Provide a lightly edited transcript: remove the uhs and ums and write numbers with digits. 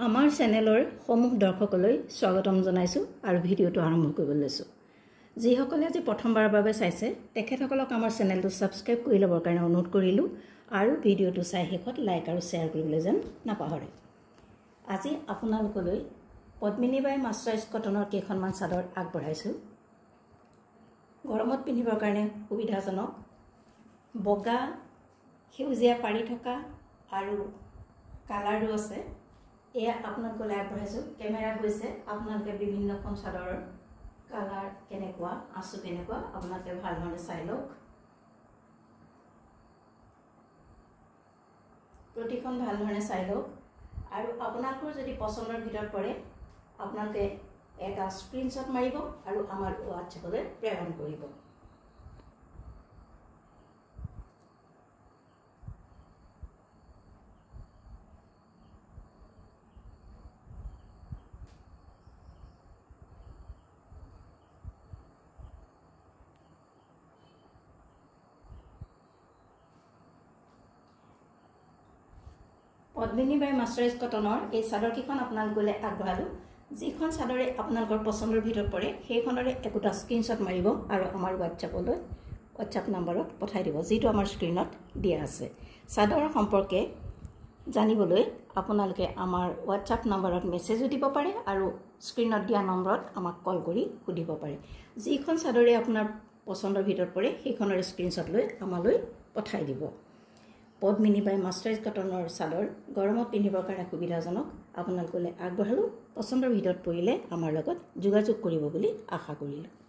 আমাৰ চেনেলৰ সমূহ দৰ্শকলৈ স্বাগতম জনাইছোঁ আৰু ভিডিঅ'টো আৰম্ভ কৰিব লৈছোঁ। যিসকলে আজি প্ৰথমবাৰৰ বাবে চাইছে তেখেতসকলক আমাৰ চেনেলটো ছাবস্ক্ৰাইব কৰি ল'বৰ কাৰণে অনুৰোধ কৰিলোঁ আৰু ভিডিঅ'টো চাই শেষত লাইক আৰু শ্বেয়াৰ কৰিবলৈ যেন নাপাহৰে। আজি আপোনালোকলৈ পদ্মিনী বাই মাৰ্চাৰাইজ কটনৰ কেইখনমান চাদৰ আগবঢ়াইছোঁ। গৰমত পিন্ধিবৰ কাৰণে সুবিধাজনক বগা সেউজীয়া পাৰি থকা আৰু কালাৰো আছে। এয়া আপোনালোকলৈ আগবঢ়াইছোঁ। কেমেৰা গৈছে আপোনালোকে বিভিন্নখন চাদৰৰ কালাৰ কেনেকুৱা আঁচু কেনেকুৱা আপোনালোকে ভালধৰণে চাই লওক। প্ৰতিখন ভালধৰণে চাই লওক আৰু আপোনালোকৰ যদি পচন্দৰ ভিতৰত পৰে আপোনালোকে এটা স্ক্ৰীনশ্বট মাৰিব আৰু আমাৰ হোৱাটছএপলৈ প্ৰেৰণ কৰিব। পদ্মিনী বাই মাৰ্চাৰাইজ কটনৰ এই চাদৰকেইখন আপোনালোকলৈ আগবঢ়ালোঁ। যিখন চাদৰে আপোনালোকৰ পচন্দৰ ভিতৰত পৰে সেইখনৰে একোটা স্ক্ৰীনশ্বট মাৰিব আৰু আমাৰ হোৱাটছআপ নম্বৰত পঠাই দিব, যিটো আমাৰ স্ক্ৰীনত দিয়া আছে। চাদৰৰ সম্পৰ্কে জানিবলৈ আপোনালোকে আমাৰ হোৱাটছআপ নম্বৰত মেছেজো দিব পাৰে আৰু স্ক্ৰীনত দিয়া নম্বৰত আমাক কল কৰি সুধিব পাৰে। যিখন চাদৰে আপোনাৰ পচন্দৰ ভিতৰত পৰে সেইখনৰে স্ক্ৰীনশ্বট লৈ আমালৈ পঠাই দিব। পদ্মিনী বাই মাৰ্চাৰাইজ কটনৰ চাদৰ গৰমত পিন্ধিবৰ কাৰণে সুবিধাজনক আপোনালোকলৈ আগবঢ়ালোঁ। পচন্দৰ ভিতৰত পৰিলে আমাৰ লগত যোগাযোগ কৰিব বুলি আশা কৰিলোঁ।